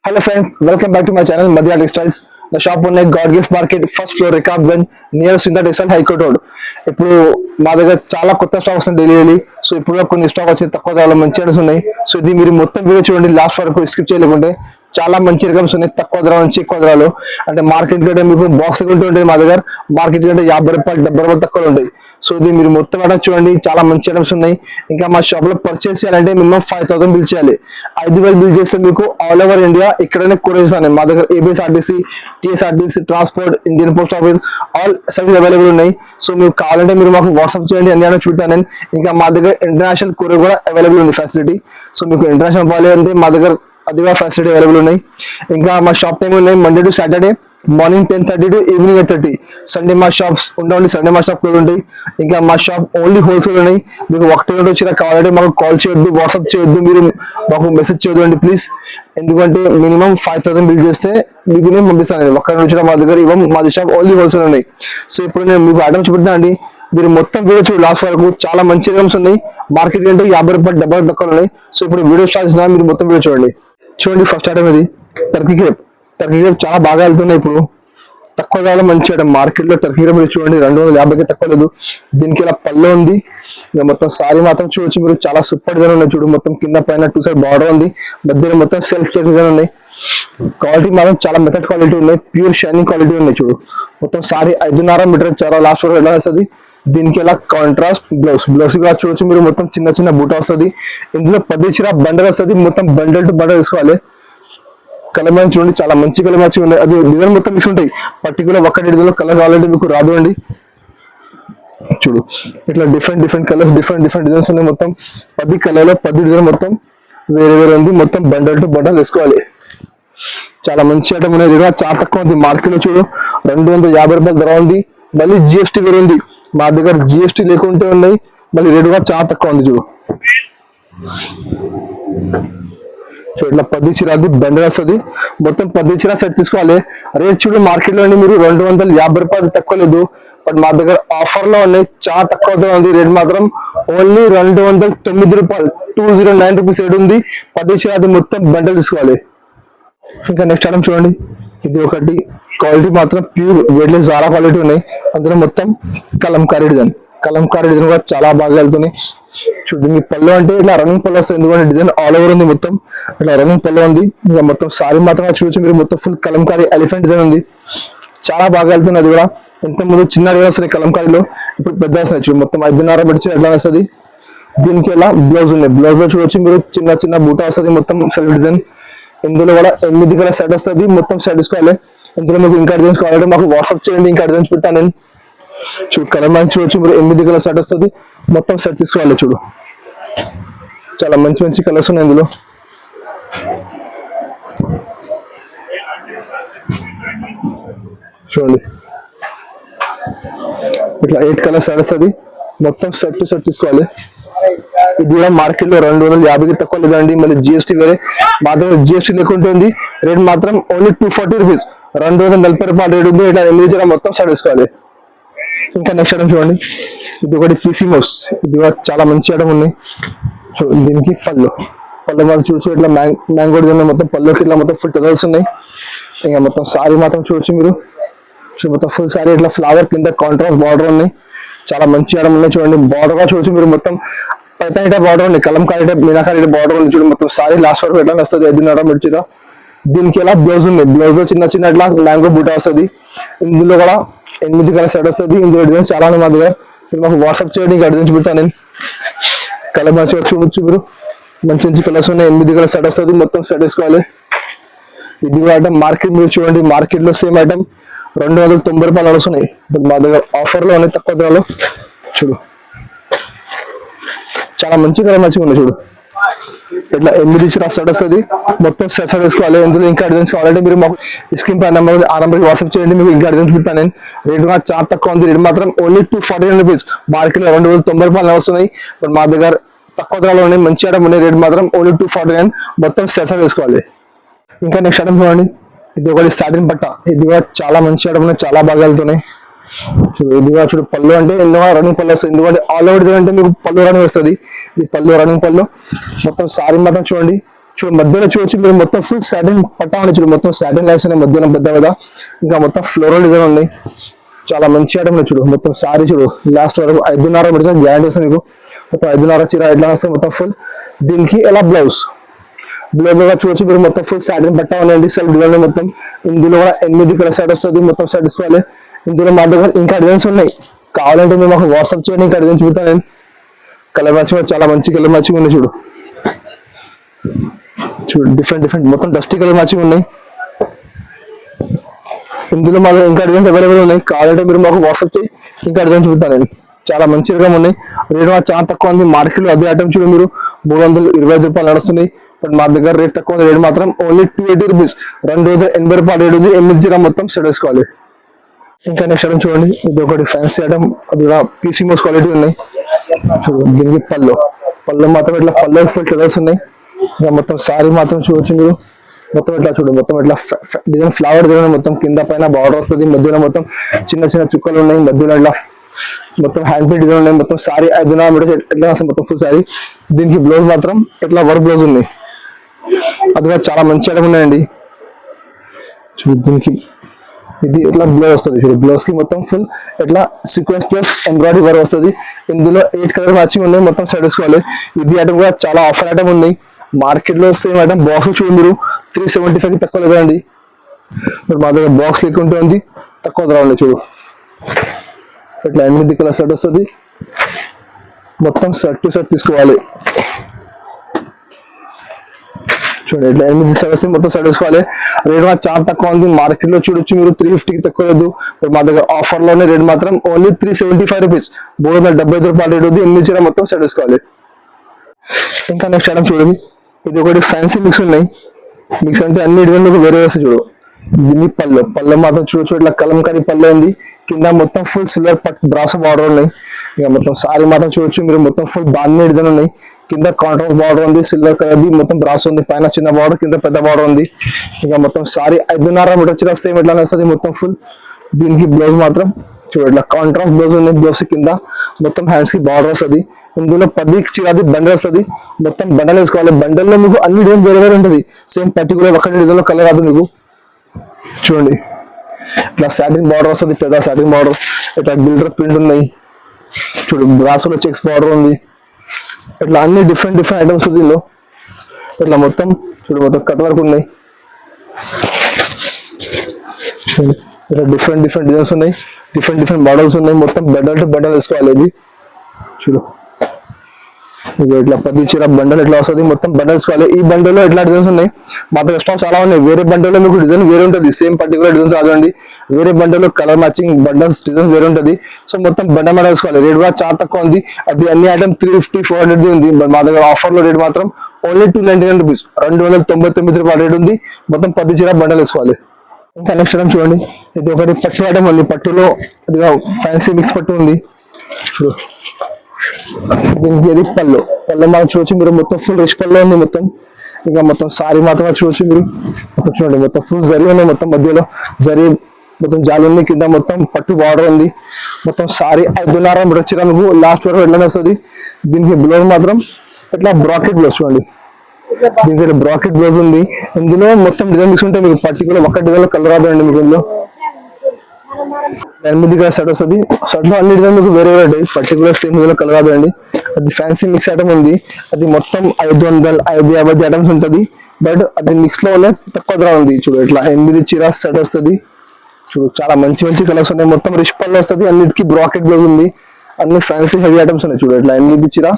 Hello friends, welcome back to my channel Madhya Textiles. The shop on God Gift Market, first floor, Rekab Ganj, near Sinta Textile High Court Road. ఇప్పుడు మా దగ్గర చాలా కొత్త stock వస్తుంది daily. So ఇప్పుడు కొన్ని stock వచ్చి తక్కువ ధరలో మంచి ఐటమ్స్ ఉన్నాయి. సో ఇది మీరు మొత్తం వీడియో చూడండి, లాస్ట్ వరకు స్కిప్ చేయలేకుంటే. చాలా మంచి ఐటమ్స్ ఉన్నాయి, తక్కువ ధర నుంచి ఎక్కువ ధరలు. అంటే మార్కెట్ కంటే మీకు బాక్స్ ఉంటుంది మా దగ్గర, మార్కెట్ కంటే 50 రూపాయలు 70 రూపాయలు తక్కువ ఉంటాయి. సో ఇది మీరు మొత్తం ఐటమ్స్ చూడండి, చాలా మంచి ఐటమ్స్ ఉన్నాయి. ఇంకా మా షాప్ లో పర్చేస్ చేయాలంటే మినిమం 5000 బిల్ చేయాలి. 5000 బిల్ చేస్తే మీకు ఆల్ ఓవర్ ఇండియా ఎక్కడైనా కొరియర్స్ ఉన్నాయి. మా దగ్గర APSRTC, TSRTC, transport, Indian post office all service available ఉన్నాయి. సో మీకు కావాలంటే మీరు మాకు వాట్సాప్ చేయండి, అన్ని ఐటమ్స్ చూడతాను నేను. ఇంకా మా దగ్గర ఇంటర్నేషనల్ కొరియర్ కూడా అవైలబుల్ ఉంది ఫెసిలిటీ. సో మీకు ఇంటర్నేషనల్ పోవాలి అంటే మా దగ్గర అది కూడా ఫెసిలిటీ అవైలబుల్ ఉన్నాయి. ఇంకా మా షాప్ టైం ఉన్నాయి Monday to Saturday morning 10:30 to evening 8:30. Sunday మా షాప్స్ ఉండవండి, సండే మా షాప్ ఉంటాయి. ఇంకా మా షాప్ ఓన్లీ హోల్సేల్ ఉన్నాయి. మీకు ఒకటి రెండు వచ్చినా కావాలంటే మాకు కాల్ చేయొద్దు, వాట్సాప్ చేయొద్దు, మీరు మాకు మెసేజ్ చేయొద్దు అండి ప్లీజ్. ఎందుకంటే మినిమం 5000 బిల్ చేస్తే మీకు నేను పంపిస్తాను. ఒక్కడ వచ్చిన మా దగ్గర ఇవ్వం, మాది షాప్ ఓన్లీ హోల్సేల్ ఉన్నాయి. సో ఇప్పుడు నేను మీకు ఐటమ్స్ చూపిద్దాం అండి, మీరు మొత్తం వీడియో చూడండి లాస్ట్ వరకు. చాలా మంచి ఐటమ్స్ ఉన్నాయి, మార్కెట్ కంటే 50 రూపాయలు 70 రూపాయలు తక్కువ ఉన్నాయి. సో ఇప్పుడు వీడియో స్టార్ట్ చేసిన మీరు మొత్తం వీడియో చూడండి. ఫస్ట్ ఐటమ్ ఇది టర్కీ క్రేప్. టర్కీ క్రేప్ చాలా బాగా వెళ్తున్నాయి ఇప్పుడు, తక్కువ ధరలో మంచి ఐటమ్. మార్కెట్ లో టర్కీ క్రేప్ చూడండి 250కి తక్కువ లేదు. దీనికి ఇలా పళ్ళు ఉంది. ఇక మొత్తం సారీ మాత్రం చూడొచ్చు మీరు, చాలా సూపర్ డిజైన్ ఉన్నాయి. చూడు మొత్తం కింద పైన 2 సైడ్ బార్డర్ ఉంది, మధ్యలో మొత్తం సెల్ఫ్ చెక్ డిజైన్ ఉన్నాయి. క్వాలిటీ మాత్రం చాలా మెథడ్ క్వాలిటీ ఉన్నాయి, ప్యూర్ షైనింగ్ క్వాలిటీ ఉన్నాయి. చూడు మొత్తం సారీ 5.5 మీటర్ చాలా లాస్ట్ వరకు ఎలా వస్తుంది. దీనికి ఇలా కాంట్రాస్ట్ బ్లౌజ్ కూడా చూడొచ్చు మీరు, మొత్తం చిన్న చిన్న బూట వస్తుంది. ఇందులో 10 చీర బండల్ వస్తుంది, మొత్తం బండల్ టు బండల్ తీసుకోవాలి. కలర్ మ్యాచ్ చూడండి, చాలా మంచి కలర్ మ్యాచ్ ఉన్నాయి. అది డిజైన్ మొత్తం మిక్స్ ఉంటాయి, పర్టికులర్ ఒక్కటి డిజైన్ కలర్ కావాలంటే మీకు రాదు అండి. చూడు ఇట్లా డిఫరెంట్ కలర్స్, డిఫరెంట్ డిజైన్స్ ఉన్నాయి. మొత్తం 10 కలర్లో 10 డిజైన్ మొత్తం వేరే ఉంది. మొత్తం బండల్ టు బండల్ వేసుకోవాలి. చాలా మంచి ఐటమ్ ఉన్నాయి. ఇది చాలా తక్కువ ఉంది మార్కెట్ లో. చూడు 250 రూపాయలు ధర ఉంది, మళ్ళీ జిఎస్టీ వేరే ఉంది. మా దగ్గర జిఎస్టీ లేకుంటే ఉన్నాయి, మళ్ళీ రేటు కూడా చాలా తక్కువ ఉంది. చూడు ఇట్లా 10 చీర బండల్ వస్తుంది, మొత్తం 10 చీర సెట్ తీసుకోవాలి. రేట్ చూడు మార్కెట్ లో మీరు 250 రూపాయలు తక్కువ లేదు, బట్ మా దగ్గర ఆఫర్ లో ఉన్నాయి, చాలా తక్కువ ఉంది. రేట్ మాత్రం ఓన్లీ 209 రూపాయలు, 209 రూపీస్ రేట్ ఉంది. 10 చీర మొత్తం బండల్ తీసుకోవాలి. ఇంకా నెక్స్ట్ ఐటమ్ చూడండి, ఇది ఒకటి క్వాలిటీ మాత్రం ప్యూర్ వెయిట్లెస్ జారా క్వాలిటీ ఉన్నాయి. అందులో మొత్తం కలంకారీ డిజైన్ కూడా చాలా బాగా వెళ్తున్నాయి. చూడండి మీ పళ్ళు అంటే ఇట్లా రన్నింగ్ పళ్ళు వస్తుంది, ఎందుకంటే డిజైన్ ఆల్ ఓవర్ ఉంది, మొత్తం ఇట్లా రన్నింగ్ పళ్ళు ఉంది. ఇంకా మొత్తం సారీ మాత్రం చూడొచ్చు మీరు, మొత్తం ఫుల్ కలంకారీ ఎలిఫెంట్ డిజైన్ ఉంది, చాలా బాగా వెళ్తుంది. అది కూడా ఇంత ముందు చిన్న డిజైన్ వస్తుంది కలంకారీలో, ఇప్పుడు పెద్ద వస్తుంది. చూడు మొత్తం 5.5 మీటర్ ఎట్లా వస్తుంది. దీనికి ఇలా బ్లౌజ్ ఉన్నాయి, బ్లౌజ్ లో చూడొచ్చు మీరు, చిన్న బూటా వస్తుంది, మొత్తం సెల్ఫ్ డిజైన్. ఇందులో కూడా 8 కలర్ సెట్ వస్తుంది, మొత్తం సెట్ తీసుకోవాలి. ఇందులో మీకు ఇంకా డిజైన్స్ కావాలంటే మాకు వాట్సాప్ చేయండి, ఇంకా డిజైన్స్ పెట్టాను నేను. చూడు కలర్ మ్యాచ్ చూడొచ్చు మీరు, 8 కలర్ సెట్ వస్తుంది, మొత్తం సెట్ తీసుకోవాలి. చూడు చాలా మంచి కలర్స్ ఉన్నాయి ఇందులో. చూడండి ఇట్లా 8 కలర్ సెట్ వస్తుంది, మొత్తం సెట్ తీసుకోవాలి. ఇది కూడా మార్కెట్ లో 250కి తక్కువ లేదండి, మళ్ళీ జిఎస్టీ వేరే. మా దగ్గర జిఎస్టీ లేకుంటే ఉంది, రేట్ మాత్రం ఓన్లీ 240 రూపీస్, 240 రూపాయలు రేట్ ఉంది. ఇట్లా 8 చీర మొత్తం సెట్ తీసుకోవాలి. ఇంకా నెక్స్ట్ ఐటమ్ చూడండి, ఇది ఒకటి పీసీ మోస్. ఇది కూడా చాలా మంచి ఐటమ్ ఉన్నాయి. చూడండి దీనికి పళ్ళు మాత్రం చూడొచ్చు, ఇట్లా మ్యాంగో డిజైన్ మొత్తం పళ్ళుకి ఇట్లా మొత్తం ఫుల్ టజల్స్ ఉన్నాయి. ఇంకా మొత్తం సారీ మాత్రం చూడొచ్చు మీరు, మొత్తం ఫుల్ సారీ ఇట్లా ఫ్లవర్ కింద కాంట్రాస్ట్ బార్డర్ ఉన్నాయి, చాలా మంచి ఐటమ్ ఉన్నాయి. చూడండి బార్డర్ గా చూడొచ్చు మీరు, మొత్తం పైట బార్డర్ ఉంది, కలంకారీ మీనాకారీ బార్డర్ ఉంది. చూడండి మొత్తం సారీ లాస్ట్ వరకు ఎట్లా వస్తుంది, 5.5 మీటర్. దీనికి ఇలా బ్లౌజ్ ఉంది, బ్లౌజ్ లో చిన్న ఇట్లా మ్యాంగో బూటా వస్తుంది. ఇందులో కూడా 8 కలర్ సెట్ వస్తుంది. ఇందులో డిజైన్స్ చాలా ఉన్నాయి మా దగ్గర, మీరు మాకు వాట్సాప్ చేయండి, ఇంకా డిజైన్స్ పెడతాను నేను. కలర్ మంచి చూడొచ్చు మీరు, మంచి కలర్స్ ఉన్నాయి. 8 కలర్ సెట్ వస్తుంది, మొత్తం సెట్ వేసుకోవాలి. ఇది కూడా ఐటమ్ మార్కెట్ మీరు చూడండి, మార్కెట్ లో సేమ్ ఐటమ్ 290 రూపాయలు నడుస్తున్నాయి, బట్ మా దగ్గర ఆఫర్ లో ఉన్నాయి తక్కువ ధరలో. చూడు చాలా మంచి కలర్ మంచిగా ఉన్నాయి. చూడు ఇట్లా 8 చీర సెట్ వస్తుంది, మొత్తం సెట్ వేసుకోవాలి. ఇందులో ఇంకా డిజైన్స్ కావాలంటే మీరు మాకు స్క్రీన్ పై నెంబర్ ఆ నెంబర్కి వాట్సాప్ చేయండి, మీకు ఇంకా డిజైన్స్ పెడతాను నేను. రేట్ కూడా చాలా తక్కువ ఉంది, రేట్ మాత్రం ఓన్లీ 249 రూపీస్. మార్కెట్ లో 290 రూపాయలు వస్తున్నాయి, బట్ మా దగ్గర తక్కువ ధరలో ఉన్నాయి, మంచి ఐటమ్ ఉన్నాయి. రేట్ మాత్రం ఓన్లీ 249, మొత్తం సెట్ వేసుకోవాలి. ఇంకా నెక్స్ట్ ఐటమ్ చూడండి, ఇది ఒకటి సాటిన్ పట్ట. ఇది కూడా చాలా మంచి ఐటమ్ ఉన్నాయి, చాలా బాగా వెళ్తున్నాయి. చూడు ఇది కూడా చూడు, పళ్ళు అంటే ఎన్నో రన్నింగ్ పళ్ళు వస్తుంది, ఎందుకంటే ఆల్ ఓవర్ అంటే మీకు పళ్ళు రన్నింగ్ వస్తుంది. ఇది పళ్ళు రన్నింగ్ పళ్ళు, మొత్తం సారీ మాత్రం చూడండి చూడు మధ్యలో చూడొచ్చు మీరు మొత్తం ఫుల్ సాటిన్ పట్టా ఉంది చూడు, మొత్తం సాటిన్ లైన్స్ ఉన్నాయి మధ్యలో పెద్ద కదా, ఇంకా మొత్తం ఫ్లోరల్ డిజైన్ ఉన్నాయి. చాలా మంచి ఐటమ్ చూడు, మొత్తం సారీ చూడు లాస్ట్ వరకు 5.5 మీటర్స్ గ్యారంటీ వస్తుంది మీకు. మొత్తం 5.5 చీర ఎట్లా వస్తుంది మొత్తం ఫుల్. దీనికి ఎలా బ్లౌజ్ కూడా చూడొచ్చు మీరు, మొత్తం ఫుల్ సాటిన్ పట్టా ఉన్నాయండి, సెల్ఫ్ డిజైన్ మొత్తం. ఇందులో కూడా 8 కలర్ సెట్ వస్తుంది మొత్తం సెట్ తీసుకోవాలి. ఇందులో మా దగ్గర ఇంకా డిజైన్స్ ఉన్నాయి, కావాలంటే మేము మాకు వాట్సాప్ చేయండి, ఇంకా డిజైన్స్ చూపుతాను నేను. కలర్ మ్యాచింగ్ చాలా మంచి కలర్ మ్యాచింగ్ ఉన్నాయి చూడు, డిఫరెంట్ మొత్తం డస్టీ కలర్ మ్యాచింగ్ ఉన్నాయి. ఇందులో మా ఇంకా డిజైన్స్ అవైలబుల్ ఉన్నాయి, కావాలంటే మీరు మాకు వాట్సాప్ చేయి, ఇంకా డిజైన్స్ చూపుతాను నేను. చాలా మంచి రకం ఉన్నాయి, రేట్ చాలా తక్కువ ఉంది. మార్కెట్ లో అదే ఐటమ్ చూడు మీరు 325 రూపాయలు నడుస్తుంది, బట్ మా దగ్గర రేట్ తక్కువ ఉంది. రేట్ మాత్రం ఓన్లీ 280 రూపీస్, 280 రూపాయలు రేట్ ఉంది. 8 జీరో మొత్తం సెట్ వేసుకోవాలి. ఇంకా నెక్స్ట్ ఐటమ్ చూడండి, ఇది ఒకటి ఫ్యాన్సీ ఐటమ్, అది కూడా పీసీ మోస్ క్వాలిటీ ఉన్నాయి చూడు. దీనికి పళ్ళు మాత్రం ఇట్లా పళ్ళు ఫుల్ కలర్స్ ఉన్నాయి. ఇంకా మొత్తం శారీ మాత్రం చూడొచ్చు మీరు, మొత్తం ఇట్లా చూడు, మొత్తం ఇట్లా డిజైన్ ఫ్లవర్ డిజైన్ మొత్తం కింద పైన బార్డర్ వస్తుంది, మధ్యలో మొత్తం చిన్న చుక్కలు ఉన్నాయి, మధ్యలో ఇట్లా మొత్తం హ్యాండ్ ప్రింట్ డిజైన్ ఉన్నాయి. మొత్తం సారీ 5.5 మీటర్స్ ఎట్లా వస్తుంది మొత్తం ఫుల్ సారీ. దీనికి బ్లౌజ్ మాత్రం ఇట్లా వర్క్ బ్లౌజ్ ఉంది, అది కూడా చాలా మంచి ఐటమ్ ఉన్నాయండి చూడు. దీనికి ఇది ఇట్లా బ్లౌజ్ వస్తుంది చూడు, బ్లౌజ్ కి మొత్తం ఫుల్ ఇట్లా సీక్వెన్స్ ప్లస్ ఎంబ్రాయిడరీ వర్క్ వస్తుంది. ఇందులో 8 కలర్ మ్యాచింగ్ ఉన్నాయి, మొత్తం సెట్ వేసుకోవాలి. ఇది ఐటమ్ కూడా చాలా ఆఫర్ ఐటమ్ ఉంది, మార్కెట్ లో సేమ్ ఐటమ్ బాక్స్ చూడు మీరు 375 కి తక్కువ లేదండి, మా దగ్గర బాక్స్ లెక్క ఉంటుంది, తక్కువ రావండి చూడు. ఇట్లా 8 కలర్ సెట్ వస్తుంది, మొత్తం సెట్ టు సెట్ తీసుకోవాలి చూడండి. ఇట్లా 8 సెట్ వస్తుంది, మొత్తం సెట్ వేసుకోవాలి. రేట్ మాత్రం చాలా తక్కువ ఉంది, మార్కెట్ లో చూడొచ్చు మీరు 350కి తక్కువ లేదు, మా దగ్గర ఆఫర్ లోనే రేట్ మాత్రం ఓన్లీ 375 రూపీస్, 375 రూపాయలు రేట్ ఉంది. 8 చీర మొత్తం సెట్ వేసుకోవాలి. ఇంకా నెక్స్ట్ ఐటమ్ చూడండి, ఇది ఒకటి ఫ్యాన్సీ మిక్స్ ఉన్నాయి. మిక్స్ అంటే అన్ని డిజైన్ మీకు వేరే వస్తాయి చూడు. దీన్ని పళ్ళు మాత్రం చూడొచ్చు, ఇట్లా కలంకారీ పళ్ళు ఉంది, కింద మొత్తం ఫుల్ సిల్వర్ బ్రాస్ బార్డర్ ఉన్నాయి. ఇక మొత్తం సారీ మాత్రం చూడొచ్చు మీరు, మొత్తం ఫుల్ బాంధీ డిజైన్ ఉన్నాయి, కింద కాంట్రాస్ట్ బార్డర్ ఉంది, సిల్వర్ కలర్ ది మొత్తం బ్రాస్ ఉంది, పైన చిన్న బార్డర్ కింద పెద్ద బార్డర్ ఉంది. ఇక మొత్తం సారీ 5.5 మీటర్ చీర సేమ్ ఇట్లానే వస్తుంది మొత్తం ఫుల్. దీనికి బ్లౌజ్ మాత్రం చూడు ఇట్లా కాంట్రాస్ట్ బ్లౌజ్ ఉంది, బ్లౌజ్ కింద మొత్తం హ్యాండ్స్ కి బార్డర్ వస్తుంది. ఇందులో 10 చీరది బండల్ వస్తుంది, మొత్తం బండల్ వేసుకోవాలి. బండల్ లో మీకు అన్ని డిజైన్ వేరే వేరే ఉంటుంది, సేమ్ పర్టికులర్ ఒకటి డిజైన్ లో కలర్ రాదు మీకు చూడండి. ఇట్లా సాటిన్ బార్డర్ వస్తుంది, పెద్ద సాటిన్ బార్డర్, ఇట్లా గిల్డర్ ప్రింట్ ఉన్నాయి చూడు, బ్రాసులో చెక్స్ బార్డర్ ఉంది. ఇట్లా అన్ని డిఫరెంట్ ఐటమ్స్ దీనిలో. ఇట్లా మొత్తం చూడు, మొత్తం కట్ వర్క్ ఉన్నాయి, ఇట్లా డిఫరెంట్ డిజైన్స్ ఉన్నాయి, డిఫరెంట్ మోడల్స్ ఉన్నాయి. మొత్తం బండల్ టు బండల్ వేసుకోవాలి. ఇది చూడు, ఇట్లా 10 చీర బండల్ ఎట్లా వస్తుంది, మొత్తం బండల్ వేసుకోవాలి. ఈ బండల్ లో ఎట్లా డిజైన్స్ ఉన్నాయి, మా దగ్గర స్టాక్ చాలా ఉన్నాయి. వేరే బండల్ లో మీకు డిజైన్ వేరే ఉంటుంది, సేమ్ పర్టికులర్ డిజైన్స్ రాదండి. వేరే బండల్ లో కలర్ మ్యాచింగ్ బండల్స్ డిజైన్స్ వేరే ఉంటుంది. సో మొత్తం బండల్ వేసుకోవాలి. రేట్ కూడా చాలా తక్కువ ఉంది, అది అన్ని ఐటమ్ 350 400 ఉంది. మా దగ్గర ఆఫర్ లో రేట్ మాత్రం ఓన్లీ 299 రూపీస్, 299 రూపాయలు రేట్ ఉంది. మొత్తం 10 చీర బండల్ వేసుకోవాలి. ఇంకా నెక్స్ట్ ఐటమ్ చూడండి, ఇది ఒకటి పట్టు ఐటమ్ ఉంది, పట్టులో అది ఫ్యాన్సీ మిక్స్ పట్టు ఉంది చూడు. దీనికి ఇది పళ్ళు మాత్రం చూడొచ్చు మీరు, మొత్తం ఫుల్ రిచ్ పళ్ళు ఉంది మొత్తం. ఇంకా మొత్తం సారీ మాత్రం చూడొచ్చు మీరు, మొత్తం చూడండి మొత్తం ఫుల్ జరీ ఉంది, మొత్తం మధ్యలో జరీ మొత్తం జాలి ఉంది, కింద మొత్తం పట్టు బార్డర్ ఉంది. మొత్తం సారీ 5.5 మీటర్ చీర మీకు లాస్ట్ వరకు ఎట్లా వస్తుంది. దీనికి బ్లౌజ్ మాత్రం ఇట్లా బ్రాకెట్ బ్లౌజ్ చూడండి, దీనికి బ్రాకెట్ బ్లౌజ్ ఉంది. ఇందులో మొత్తం డిజైన్ మిక్స్ ఉంటే మీకు పర్టికులర్ ఒక డిజైన్ లో కలర్ రాదండి మీకు. ఇందులో 8 కలర్ సెట్ వస్తుంది, సెట్ లో అన్ని డిజైన్ మీకు వేరే వేరే పర్టికులర్ సేమ్ డిజైన్ లో కలర్ రాదండి. అది ఫ్యాన్సీ మిక్స్ ఐటమ్ ఉంది, అది మొత్తం 550 ఐటమ్స్ ఉంటుంది, బట్ అది మిక్స్ లో తక్కువ ధర ఉంది చూడు. ఇట్లా 8 చీర సెట్ వస్తుంది చూడు, చాలా మంచి కలర్స్ ఉన్నాయి. మొత్తం రిచ్ పళ్ళు వస్తుంది, అన్నిటికీ బ్రాకెట్ బ్లౌజ్ ఉంది, అన్ని ఫ్యాన్సీ హెవీ ఐటమ్స్ ఉన్నాయి చూడు. ఇట్లా 8 చీర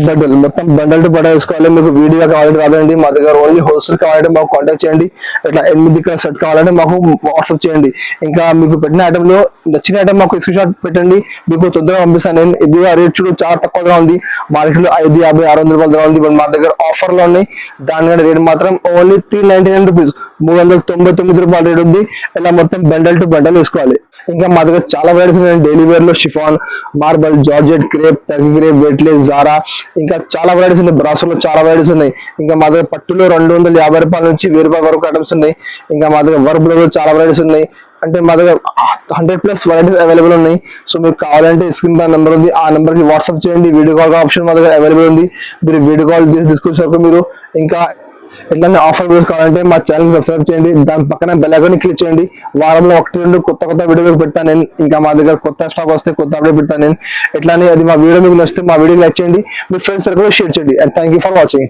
బండల్, మొత్తం బండల్ టు బండల్ వేసుకోవాలి. మీకు వీడియో కావాలంటే రాదండి, మా దగ్గర ఓన్లీ హోల్సేల్ కావాలంటే మాకు కాంటాక్ట్ చేయండి. ఇట్లా 8 కలర్ సెట్ కావాలంటే మాకు వాట్సాప్ చేయండి. ఇంకా మీకు పెట్టిన ఐటమ్ లో నచ్చిన ఐటమ్ మాకు స్క్రీన్ షాట్ పెట్టండి, మీకు తొందరగా పంపిస్తాను నేను. ఇది రేట్ చూడు చాలా తక్కువగా ఉంది, మార్కెట్ లో 550 600 రూపాయలు ధర ఉంది, మా దగ్గర ఆఫర్ లో ఉన్నాయి. దానికంటే రేట్ మాత్రం ఓన్లీ 399 రూపీస్, 399 రూపాయలు రేట్ ఉంది. ఇలా మొత్తం బండల్ టు బండల్ వేసుకోవాలి. ఇంకా మా దగ్గర చాలా వెరైటీస్ ఉన్నాయి, డైలీ వేర్ లో chiffon, marble, georgette, crepe, Turkey crepe, weightless, Zara, ఇంకా చాలా వెరైటీస్ ఉన్నాయి. బ్రాసోలో చాలా వెరైటీస్ ఉన్నాయి. ఇంకా మా దగ్గర పట్టులో 250 రూపాయల నుంచి 1000 రూపాయల వరకు ఐటమ్స్ ఉన్నాయి. ఇంకా మా దగ్గర వర్క్ లో చాలా వెరైటీస్ ఉన్నాయి, అంటే మా దగ్గర 100+ వెరైటీస్ అవైలబుల్ ఉన్నాయి. సో మీకు కావాలంటే స్క్రీన్ పై నెంబర్ ఉంది, ఆ నెంబర్ కి వాట్సాప్ చేయండి. వీడియో కాల్ ఆప్షన్ మా దగ్గర అవైలబుల్ ఉంది, మీరు వీడియో కాల్ తీసుకొచ్చాక మీరు ఇంకా ఇట్లానే ఆఫర్ వీడియోస్ కావాలంటే మా ఛానల్ సబ్స్క్రైబ్ చేయండి, దాని పక్కన బెల్ ఐకాన్ క్లిక్ చేయండి. వారంలో 1-2 కొత్త వీడియోలు పెడతాను నేను. ఇంకా మా దగ్గర కొత్త స్టాక్ వస్తే కొత్త అప్డేట్ పెడతాను నేను. ఇట్లానే అది మా వీడియో మీకు నచ్చితే మా వీడియో లైక్ చేయండి, మీ ఫ్రెండ్స్ సర్కిల్ షేర్ చేయండి. And thank you for watching.